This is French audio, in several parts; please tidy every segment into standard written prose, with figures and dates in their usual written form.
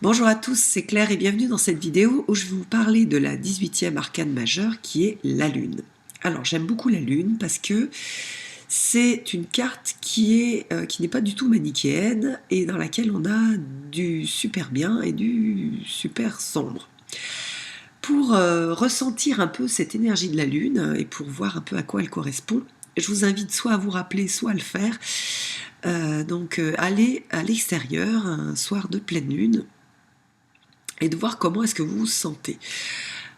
Bonjour à tous, c'est Claire et bienvenue dans cette vidéo où je vais vous parler de la 18e arcane majeure qui est la Lune. Alors j'aime beaucoup la Lune parce que c'est une carte qui n'est pas du tout manichéenne et dans laquelle on a du super bien et du super sombre. Pour ressentir un peu cette énergie de la Lune et pour voir un peu à quoi elle correspond, je vous invite soit à vous rappeler, soit à le faire. Aller à l'extérieur un soir de pleine Lune et de voir comment est-ce que vous vous sentez.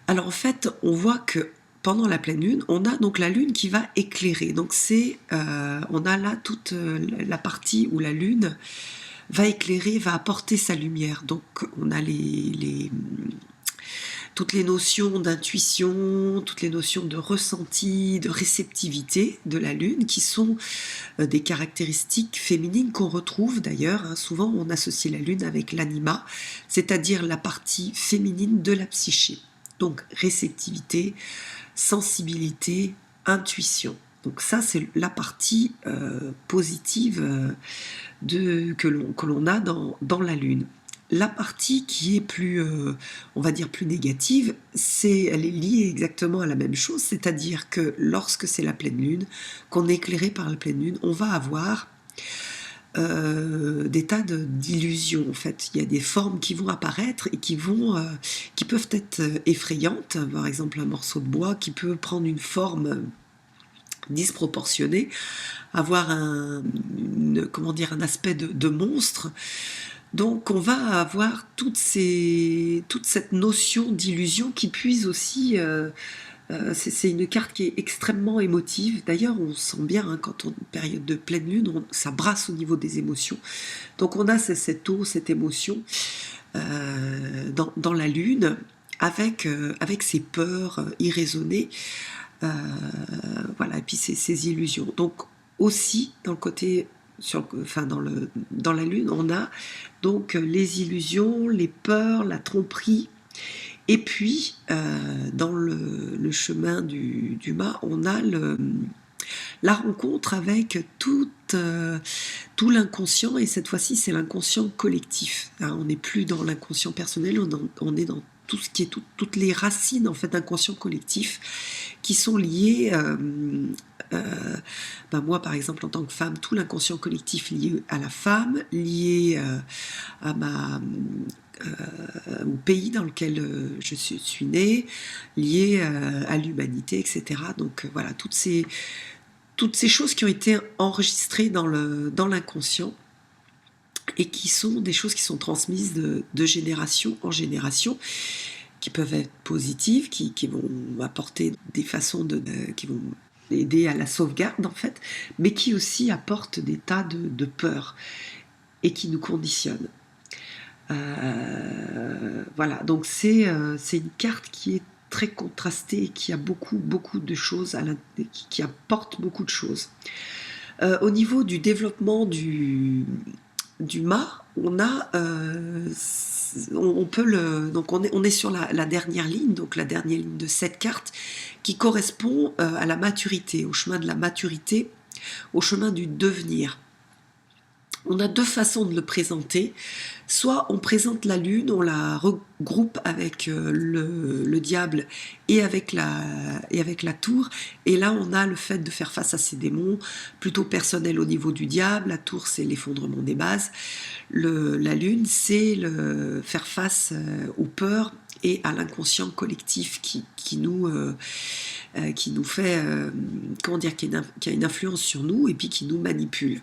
Alors en fait, on voit que pendant la pleine lune, on a donc la lune qui va éclairer. Donc on a là toute la partie où la lune va éclairer, va apporter sa lumière. Donc on a toutes les notions d'intuition, toutes les notions de ressenti, de réceptivité de la Lune, qui sont des caractéristiques féminines qu'on retrouve d'ailleurs. Hein. Souvent, on associe la Lune avec l'anima, c'est-à-dire la partie féminine de la psyché. Donc, réceptivité, sensibilité, intuition. Donc ça, c'est la partie positive que l'on a dans la Lune. La partie qui est plus, on va dire plus négative, elle est liée exactement à la même chose, c'est-à-dire que lorsque c'est la pleine lune, qu'on est éclairé par la pleine lune, on va avoir des tas d'illusions. En fait, il y a des formes qui vont apparaître et qui peuvent être effrayantes. Par exemple, un morceau de bois qui peut prendre une forme disproportionnée, avoir un aspect de monstre. Donc on va avoir toute cette notion d'illusion qui puise aussi, c'est une carte qui est extrêmement émotive. D'ailleurs on sent bien hein, quand on est en période de pleine lune, ça brasse au niveau des émotions. Donc on a cette eau, cette émotion dans la lune avec ses peurs irraisonnées. Voilà, et puis ces illusions. Donc aussi dans le côté dans la lune, on a donc les illusions, les peurs, la tromperie. Et puis, dans le chemin du mât, on a la rencontre avec tout l'inconscient, et cette fois-ci, c'est l'inconscient collectif. Hein, on n'est plus dans l'inconscient personnel, on est dans tout ce qui est toutes les racines en fait d'inconscient collectif qui sont liées moi par exemple en tant que femme, tout l'inconscient collectif lié à la femme, lié au pays dans lequel je suis née, lié à l'humanité, etc. Donc voilà, toutes ces choses qui ont été enregistrées dans l'inconscient et qui sont des choses qui sont transmises de génération en génération, qui peuvent être positives, qui vont apporter des façons qui vont aider à la sauvegarde en fait, mais qui aussi apportent des tas de peurs et qui nous conditionnent. Voilà, donc c'est une carte qui est très contrastée et qui a beaucoup de choses, qui apporte beaucoup de choses. Au niveau du développement du mât, on est sur la dernière ligne, donc la dernière ligne de cette carte, qui correspond à la maturité, au chemin de la maturité, au chemin du devenir. On a deux façons de le présenter. Soit on présente la lune, on la regroupe avec le diable et avec la tour. Et là, on a le fait de faire face à ces démons, plutôt personnel au niveau du diable. La tour, c'est l'effondrement des bases. La lune, c'est faire face aux peurs et à l'inconscient collectif qui nous fait, qui a une influence sur nous et puis qui nous manipule.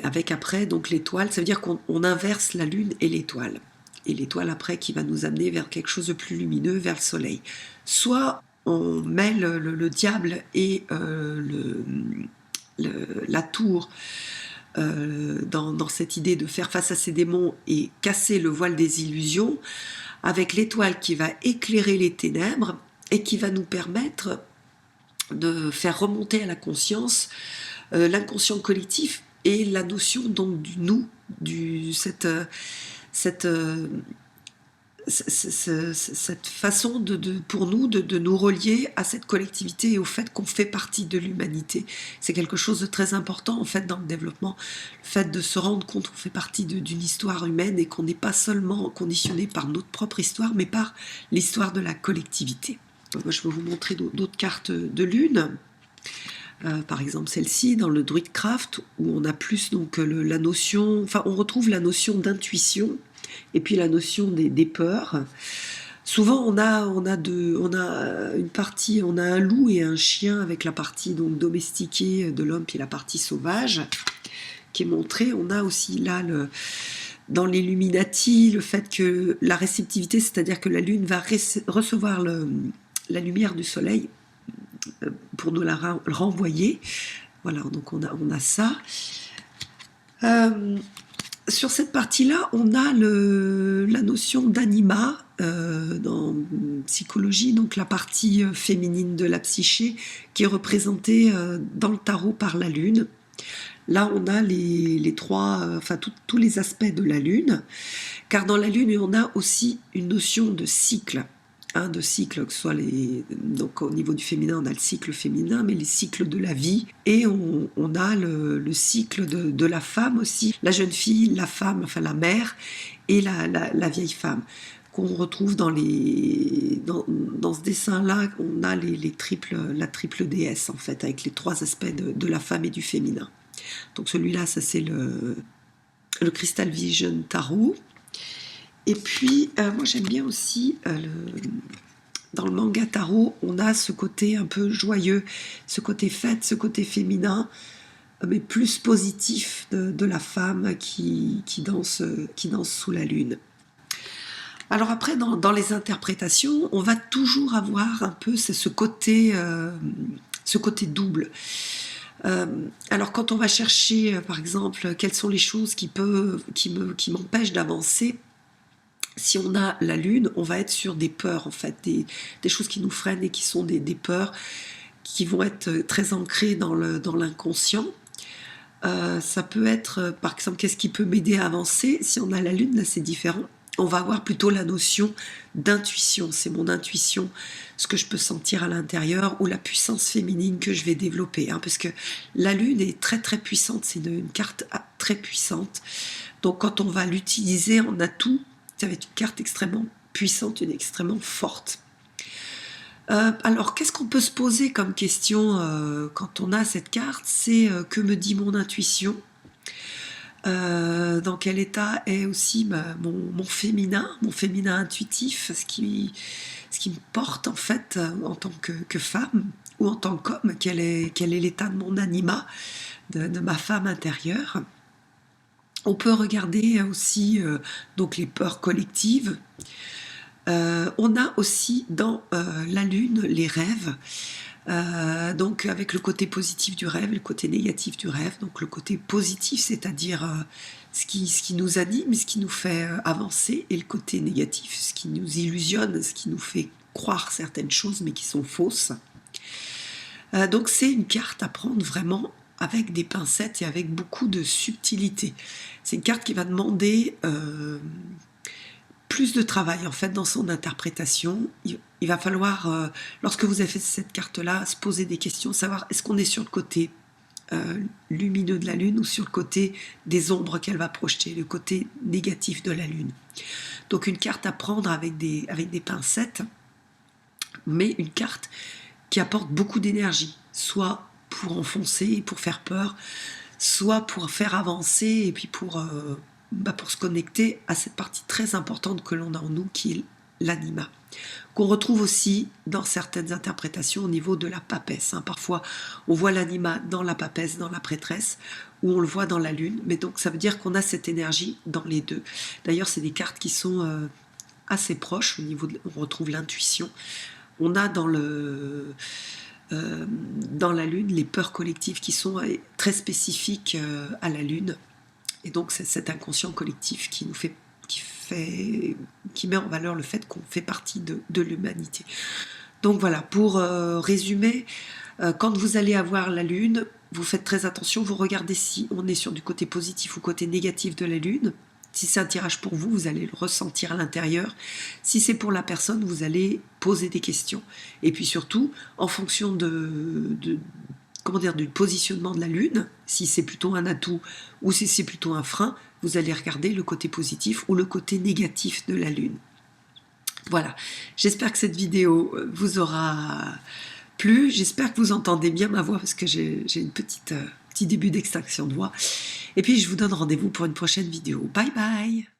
Avec après donc l'étoile, ça veut dire qu'on inverse la lune et l'étoile. Et l'étoile après qui va nous amener vers quelque chose de plus lumineux, vers le soleil. Soit on met le diable et la tour dans cette idée de faire face à ces démons et casser le voile des illusions, avec l'étoile qui va éclairer les ténèbres et qui va nous permettre de faire remonter à la conscience l'inconscient collectif et la notion donc du nous, cette façon pour nous de nous relier à cette collectivité et au fait qu'on fait partie de l'humanité. C'est quelque chose de très important en fait dans le développement, le fait de se rendre compte qu'on fait partie d'une histoire humaine et qu'on n'est pas seulement conditionné par notre propre histoire, mais par l'histoire de la collectivité. Moi, je vais vous montrer d'autres cartes de lune. Par exemple celle-ci dans le Druidcraft où on a plus donc la notion, enfin on retrouve la notion d'intuition et puis la notion des peurs. Souvent on a une partie, on a un loup et un chien avec la partie donc domestiquée de l'homme puis la partie sauvage qui est montrée. On a aussi là dans l'Illuminati le fait que la réceptivité, c'est-à-dire que la lune va recevoir la lumière du soleil pour nous la renvoyer. Voilà, donc on a ça. Sur cette partie-là, on a la notion d'anima dans psychologie, donc la partie féminine de la psyché qui est représentée dans le tarot par la lune. Là, on a les trois, enfin tous les aspects de la lune, car dans la lune, on a aussi une notion de cycle. De cycles, que ce soit donc au niveau du féminin, on a le cycle féminin, mais les cycles de la vie, et on a le cycle de la femme aussi, la jeune fille, la femme, enfin la mère, et la vieille femme, qu'on retrouve dans ce dessin-là, on a la triple déesse, en fait, avec les trois aspects de la femme et du féminin. Donc celui-là, ça c'est le Crystal Vision Tarot. Et puis, moi j'aime bien aussi, dans le manga tarot, on a ce côté un peu joyeux, ce côté fête, ce côté féminin, mais plus positif de la femme qui danse sous la lune. Alors après, dans les interprétations, on va toujours avoir un peu ce côté double. Alors quand on va chercher, par exemple, quelles sont les choses qui m'empêchent d'avancer, si on a la lune, on va être sur des peurs, en fait, des choses qui nous freinent et qui sont des peurs qui vont être très ancrées dans l'inconscient. Ça peut être, par exemple, qu'est-ce qui peut m'aider à avancer? Si on a la lune, là c'est différent. On va avoir plutôt la notion d'intuition. C'est mon intuition, ce que je peux sentir à l'intérieur, ou la puissance féminine que je vais développer. Parce que la lune est très très puissante, c'est une carte très puissante. Donc quand on va l'utiliser en atout, ça va être une carte extrêmement puissante, une extrêmement forte. Alors, qu'est-ce qu'on peut se poser comme question quand on a cette carte? C'est que me dit mon intuition? Dans quel état est aussi mon féminin intuitif, ce qui me porte en fait en tant que femme ou en tant qu'homme? Quel est l'état de mon anima, de ma femme intérieure? On peut regarder aussi donc les peurs collectives. On a aussi dans la lune les rêves, donc avec le côté positif du rêve, le côté négatif du rêve. Donc le côté positif, c'est-à-dire ce qui nous anime, ce qui nous fait avancer, et le côté négatif, ce qui nous illusionne, ce qui nous fait croire certaines choses mais qui sont fausses. Donc c'est une carte à prendre vraiment avec des pincettes et avec beaucoup de subtilité. C'est une carte qui va demander plus de travail en fait dans son interprétation. Il va falloir, lorsque vous avez fait cette carte-là, se poser des questions, savoir est-ce qu'on est sur le côté lumineux de la lune ou sur le côté des ombres qu'elle va projeter, le côté négatif de la lune. Donc une carte à prendre avec des pincettes, mais une carte qui apporte beaucoup d'énergie, soit pour enfoncer, pour faire peur, soit pour faire avancer et puis pour se connecter à cette partie très importante que l'on a en nous qui est l'anima, qu'on retrouve aussi dans certaines interprétations au niveau de la papesse. Parfois on voit l'anima dans la papesse, dans la prêtresse, ou on le voit dans la lune, mais donc ça veut dire qu'on a cette énergie dans les deux. D'ailleurs c'est des cartes qui sont assez proches, on retrouve l'intuition. On a dans la lune les peurs collectives qui sont très spécifiques à la lune, et donc c'est cet inconscient collectif qui met en valeur le fait qu'on fait partie de l'humanité. Donc voilà, pour résumer, quand vous allez avoir la lune, vous faites très attention, vous regardez si on est sur du côté positif ou côté négatif de la lune. Si c'est un tirage pour vous, vous allez le ressentir à l'intérieur. Si c'est pour la personne, vous allez poser des questions. Et puis surtout, en fonction comment dire, du positionnement de la Lune, si c'est plutôt un atout ou si c'est plutôt un frein, vous allez regarder le côté positif ou le côté négatif de la Lune. Voilà, j'espère que cette vidéo vous aura plu. J'espère que vous entendez bien ma voix parce que j'ai une petit début d'extraction de voix. Et puis je vous donne rendez-vous pour une prochaine vidéo. Bye bye!